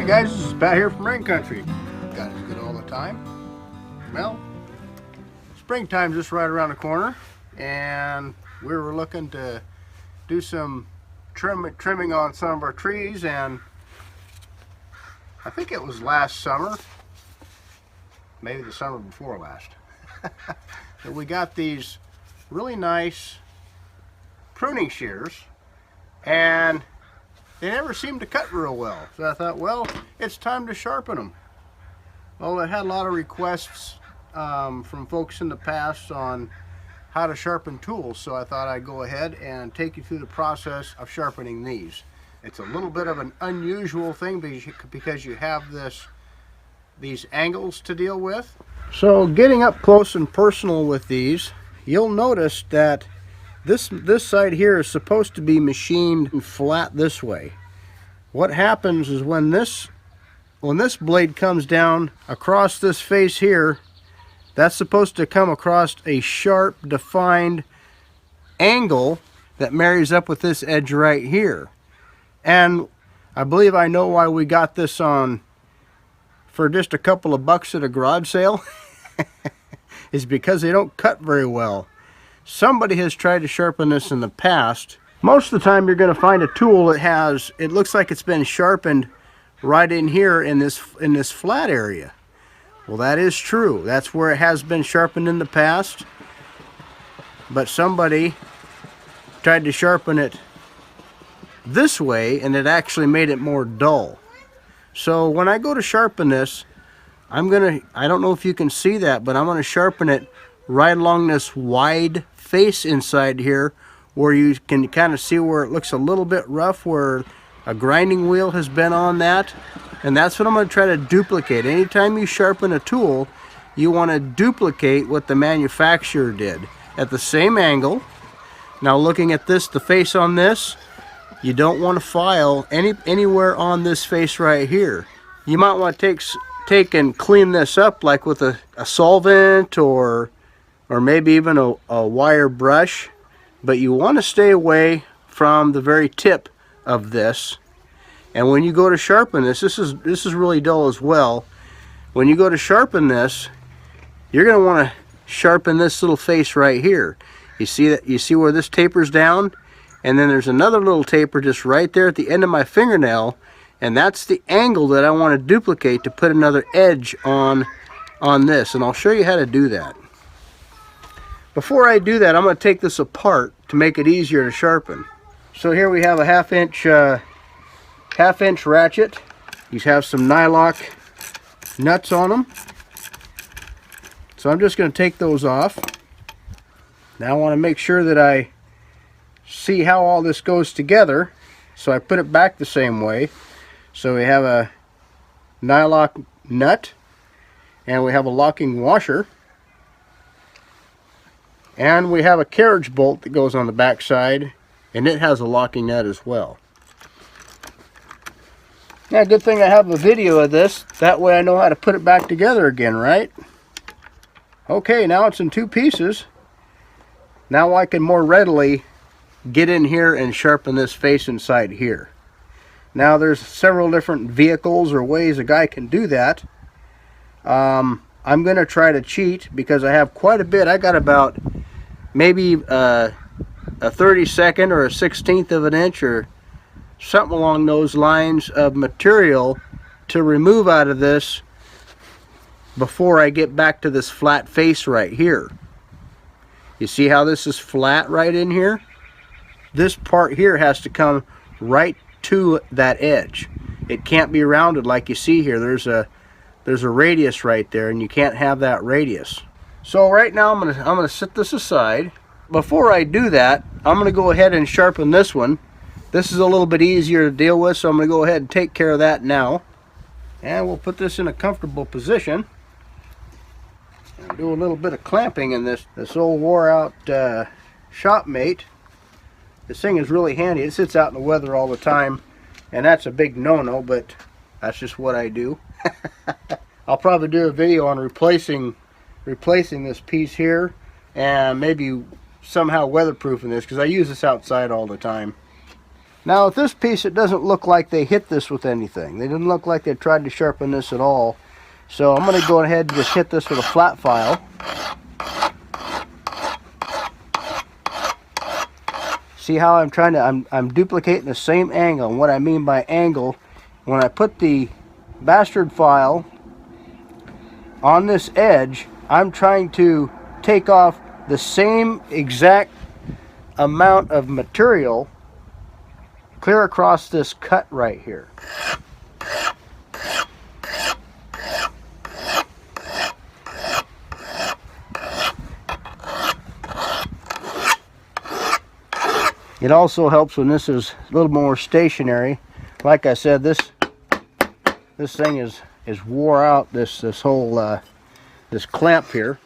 Hey guys, this is Pat here from Rain Country. Got it good all the time? Well, springtime's just right around the corner, and we were looking to do some trimming on some of our trees, and I think it was last summer, maybe the summer before last, that we got these really nice pruning shears, and they never seemed to cut real well. So I thought, well, it's time to sharpen them. Well, I had a lot of requests from folks in the past on how to sharpen tools, so I thought I'd go ahead and take you through the process of sharpening these. It's a little bit of an unusual thing because you have these angles to deal with. So getting up close and personal with these, you'll notice that this side here is supposed to be machined flat this way. What happens is when this blade comes down across this face here, that's supposed to come across a sharp, defined angle that marries up with this edge right here. And I believe I know why we got this on for just a couple of bucks at a garage sale. Is because they don't cut very well. Somebody has tried to sharpen this in the past. Most of the time you're going to find a tool that it looks like it's been sharpened right in here in this flat area. Well, that is true. That's where it has been sharpened in the past. But somebody tried to sharpen it this way, and it actually made it more dull. So when I go to sharpen this, I don't know if you can see that, but I'm going to sharpen it right along this wide face inside here, where you can kind of see where it looks a little bit rough, where a grinding wheel has been on that. And that's what I'm going to try to duplicate. Anytime you sharpen a tool, you want to duplicate what the manufacturer did at the same angle. Now looking at this, the face on this, you don't want to file anywhere on this face right here. You might want to take and clean this up, like with a solvent or maybe even a wire brush, but you want to stay away from the very tip of this. And when you go to sharpen this is really dull as well. When you go to sharpen this, you're going to want to sharpen this little face right here. You see that? You see where this tapers down, and then there's another little taper just right there at the end of my fingernail, and that's the angle that I want to duplicate to put another edge on this. And I'll show you how to do that. Before I do that, I'm going to take this apart to make it easier to sharpen. So here we have a half inch ratchet. These have some nylock nuts on them. So I'm just going to take those off. Now I want to make sure that I see how all this goes together. So I put it back the same way. So we have a nylock nut, and we have a locking washer, and we have a carriage bolt that goes on the back side, and it has a locking nut as well. Yeah, good thing I have a video of this. That way I know how to put it back together again, right? Okay, now it's in two pieces. Now I can more readily get in here and sharpen this face inside here. Now there's several different vehicles or ways a guy can do that. I'm going to try to cheat because I have quite a bit. I got about maybe a 32nd or a 16th of an inch or something along those lines of material to remove out of this before I get back to this flat face right here. You see how this is flat right in here? This part here has to come right to that edge. It can't be rounded like you see here. There's a radius right there, and you can't have that radius. So right now I'm gonna set this aside. Before I do that, I'm gonna go ahead and sharpen this one. This is a little bit easier to deal with, so I'm gonna go ahead and take care of that now. And we'll put this in a comfortable position and do a little bit of clamping in this old wore out Shopmate. This thing is really handy. It sits out in the weather all the time, and that's a big no-no, but that's just what I do. I'll probably do a video on replacing this piece here, and maybe somehow weatherproofing this, because I use this outside all the time. Now with this piece, it doesn't look like they hit this with anything. They didn't look like they tried to sharpen this at all. So I'm going to go ahead and just hit this with a flat file. See how I'm trying to, I'm duplicating the same angle. And what I mean by angle, when I put the bastard file on this edge, I'm trying to take off the same exact amount of material clear across this cut right here. It also helps when this is a little more stationary. Like I said, this thing is wore out. This whole this clamp here.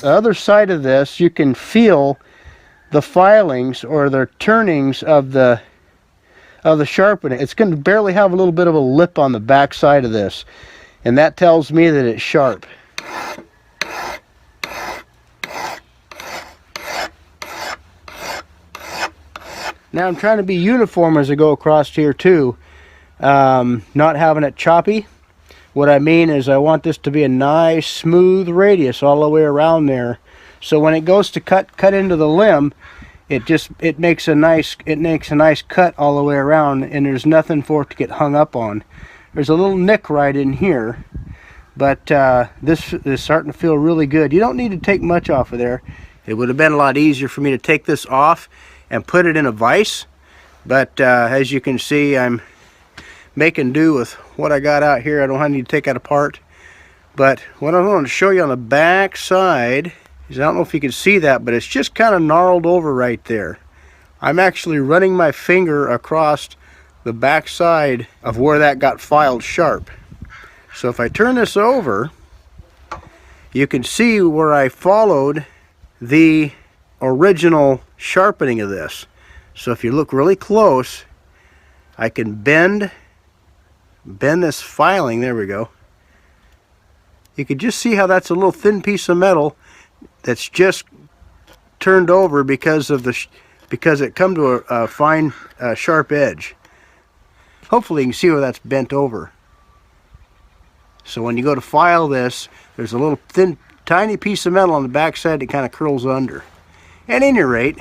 The other side of this, you can feel the filings or the turnings of the sharpening. It's going to barely have a little bit of a lip on the back side of this, and that tells me that it's sharp. Now I'm trying to be uniform as I go across here too, not having it choppy. What I mean is I want this to be a nice smooth radius all the way around there, so when it goes to cut into the limb, it makes a nice cut all the way around, and there's nothing for it to get hung up on. There's a little nick right in here, but this is starting to feel really good. You don't need to take much off of there. It would have been a lot easier for me to take this off and put it in a vise, but as you can see, I'm making do with what I got out here. I don't need to take that apart. But what I want to show you on the back side is, I don't know if you can see that, but it's just kind of gnarled over right there. I'm actually running my finger across the back side of where that got filed sharp. So if I turn this over, you can see where I followed the original sharpening of this. So if you look really close, I can bend this filing. There we go. You can just see how that's a little thin piece of metal that's just turned over because it come to a fine sharp edge. Hopefully you can see where that's bent over. So when you go to file this, there's a little thin tiny piece of metal on the back side that kind of curls under. At any rate,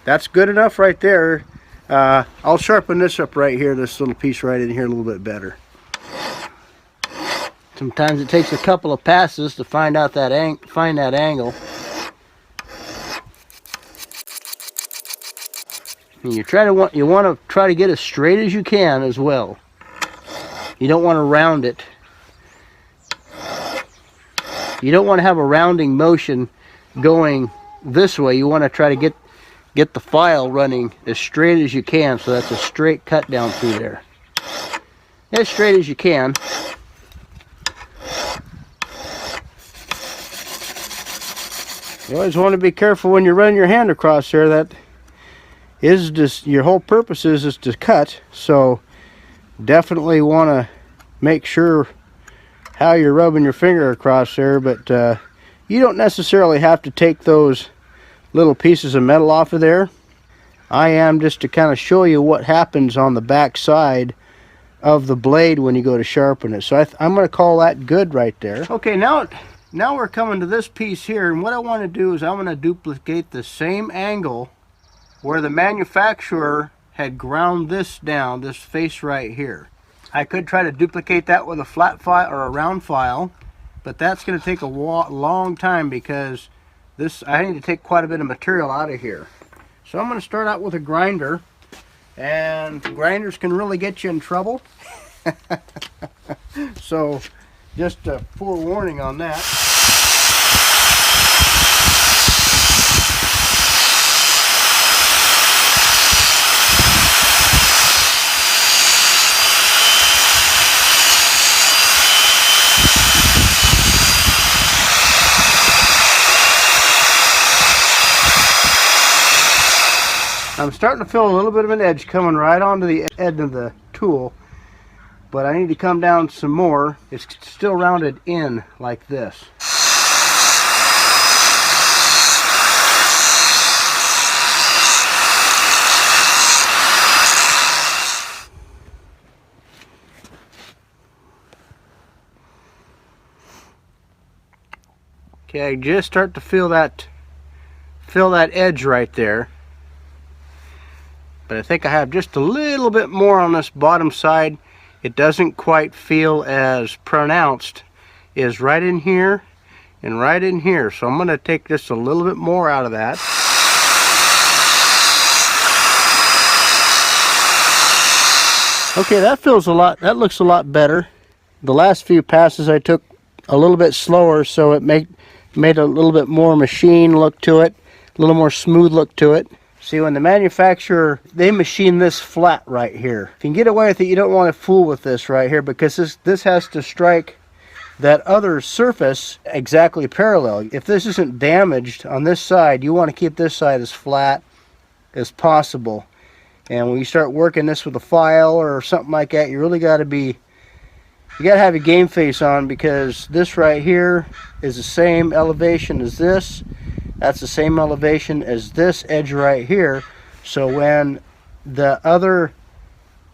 that's good enough right there. I'll sharpen this up right here, this little piece right in here, a little bit better. Sometimes it takes a couple of passes to find out that angle. And you want to try to get as straight as you can as well. You don't want to round it. You don't want to have a rounding motion going this way. You want to try to get the file running as straight as you can, so that's a straight cut down through there. As straight as you can. You always want to be careful when you're running your hand across there. That is just, your whole purpose is to cut, so definitely want to make sure how you're rubbing your finger across there. But you don't necessarily have to take those little pieces of metal off of there. I am just to kind of show you what happens on the back side of the blade when you go to sharpen it. So I'm going to call that good right there. Okay, now we're coming to this piece here, and what I want to do is I'm going to duplicate the same angle where the manufacturer had ground this down, this face right here. I could try to duplicate that with a flat file or a round file, but that's going to take a long time because I need to take quite a bit of material out of here. So I'm going to start out with a grinder, and grinders can really get you in trouble. So just a forewarning on that. I'm starting to feel a little bit of an edge coming right onto the edge of the tool, but I need to come down some more. It's still rounded in like this. Okay, I just start to feel that edge right there. But I think I have just a little bit more on this bottom side. It doesn't quite feel as pronounced as right in here and right in here. So I'm going to take just a little bit more out of that. Okay, that looks a lot better. The last few passes I took a little bit slower, so it made a little bit more machine look to it, a little more smooth look to it. See, when the manufacturer, they machine this flat right here. If you can get away with it, you don't want to fool with this right here, because this has to strike that other surface exactly parallel. If this isn't damaged on this side, you want to keep this side as flat as possible. And when you start working this with a file or something like that, you really got to be, you got to have your game face on, because this right here is the same elevation as this. That's the same elevation as this edge right here. So when the other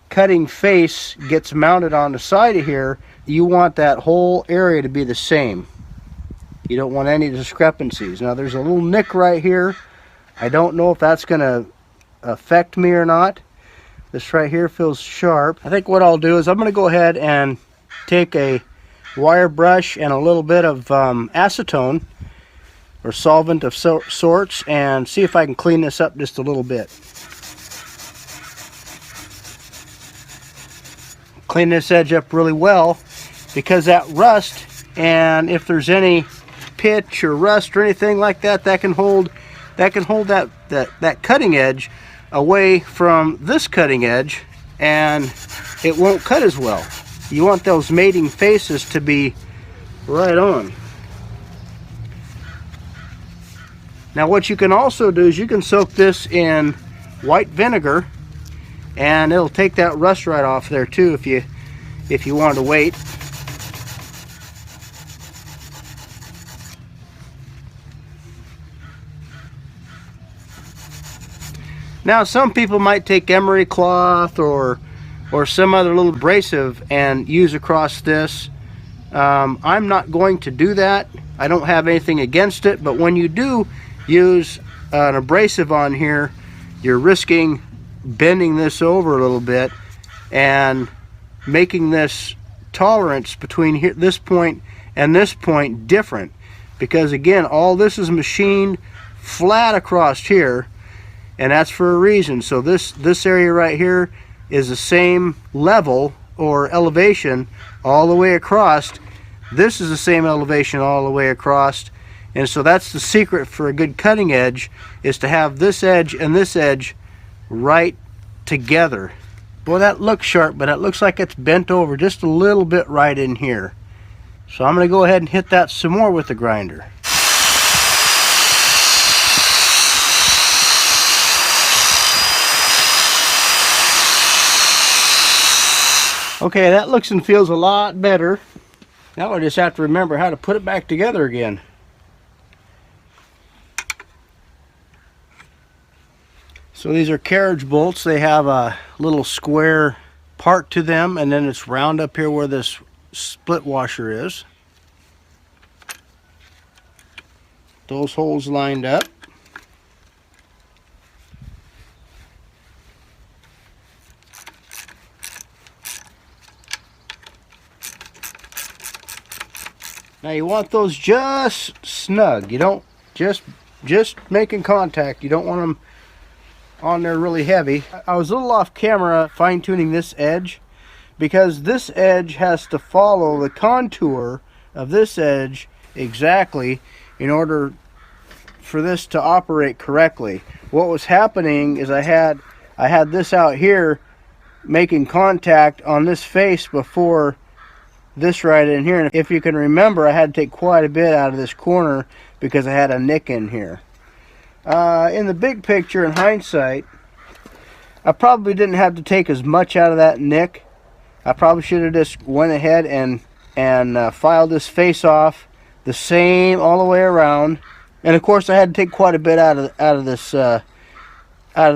cutting face gets mounted on the side of here, you want that whole area to be the same. You don't want any discrepancies. Now there's a little nick right here. I don't know if that's going to affect me or not. This right here feels sharp. I think what I'll do is I'm going to go ahead and take a wire brush and a little bit of acetone or solvent of sorts and see if I can clean this up just a little bit. Clean this edge up really well, because that rust, and if there's any pitch or rust or anything like that, that can hold that cutting edge away from this cutting edge, and it won't cut as well. You want those mating faces to be right on. Now what you can also do is you can soak this in white vinegar, and it'll take that rust right off there too if you want to wait. Now some people might take emery cloth or some other little abrasive and use across this. I'm not going to do that. I don't have anything against it, but when you do use an abrasive on here, you're risking bending this over a little bit and making this tolerance between here, this point and this point different, because again, all this is machined flat across here, and that's for a reason. So this area right here is the same level or elevation all the way across. This is the same elevation all the way across, and so that's the secret for a good cutting edge, is to have this edge and this edge right together. Boy, that looks sharp, but it looks like it's bent over just a little bit right in here. So I'm going to go ahead and hit that some more with the grinder. Okay, that looks and feels a lot better. Now I just have to remember how to put it back together again. So these are carriage bolts. They have a little square part to them, and then it's round up here where this split washer is. Those holes lined up. Now you want those just snug. You don't just making contact. You don't want them on there really heavy. I was a little off camera fine-tuning this edge, because this edge has to follow the contour of this edge exactly in order for this to operate correctly. What was happening is I had this out here making contact on this face before this right in here, and if you can remember, I had to take quite a bit out of this corner because I had a nick in here. In the big picture, in hindsight, I probably didn't have to take as much out of that nick. I probably should have just went ahead and filed this face off the same all the way around. And of course I had to take quite a bit out of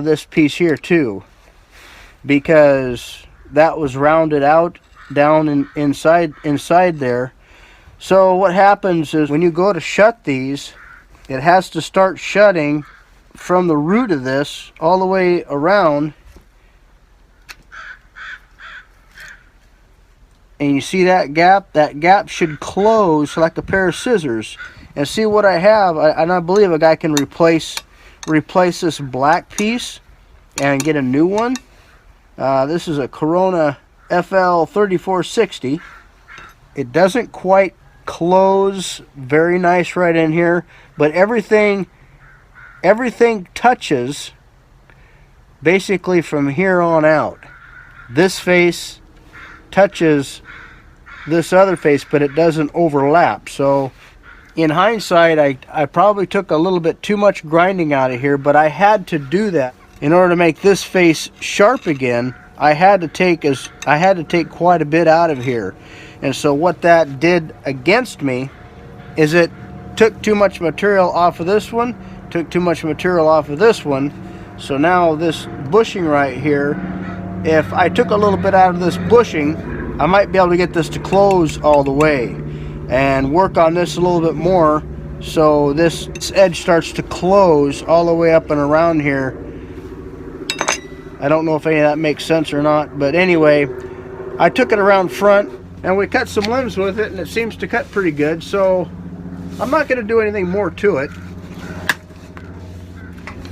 this piece here too, because that was rounded out down inside there. So what happens is when you go to shut these, it has to start shutting from the root of this all the way around. And you see that gap? That gap should close like a pair of scissors. And see what I have, and I believe a guy can replace this black piece and get a new one. This is a Corona FL 3460. It doesn't quite close very nice right in here, but everything touches basically from here on out. This face touches this other face, but it doesn't overlap. So in hindsight, I probably took a little bit too much grinding out of here, but I had to do that in order to make this face sharp again. I had to take quite a bit out of here. And so what that did against me is it took too much material off of this one, took too much material off of this one. So now this bushing right here, if I took a little bit out of this bushing, I might be able to get this to close all the way and work on this a little bit more so this edge starts to close all the way up and around here. I don't know if any of that makes sense or not, but anyway, I took it around front and we cut some limbs with it, and it seems to cut pretty good, so I'm not going to do anything more to it.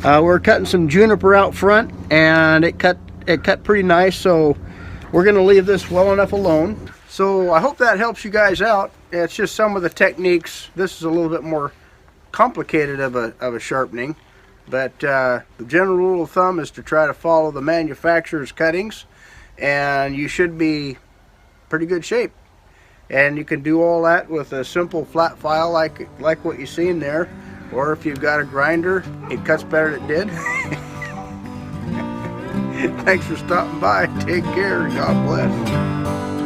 We're cutting some juniper out front, and it cut pretty nice, so we're going to leave this well enough alone. So I hope that helps you guys out. It's just some of the techniques. This is a little bit more complicated of a sharpening, but the general rule of thumb is to try to follow the manufacturer's cuttings, and you should be pretty good shape. And you can do all that with a simple flat file like what you see in there, or if you've got a grinder, it cuts better than it did. Thanks for stopping by. Take care. God bless.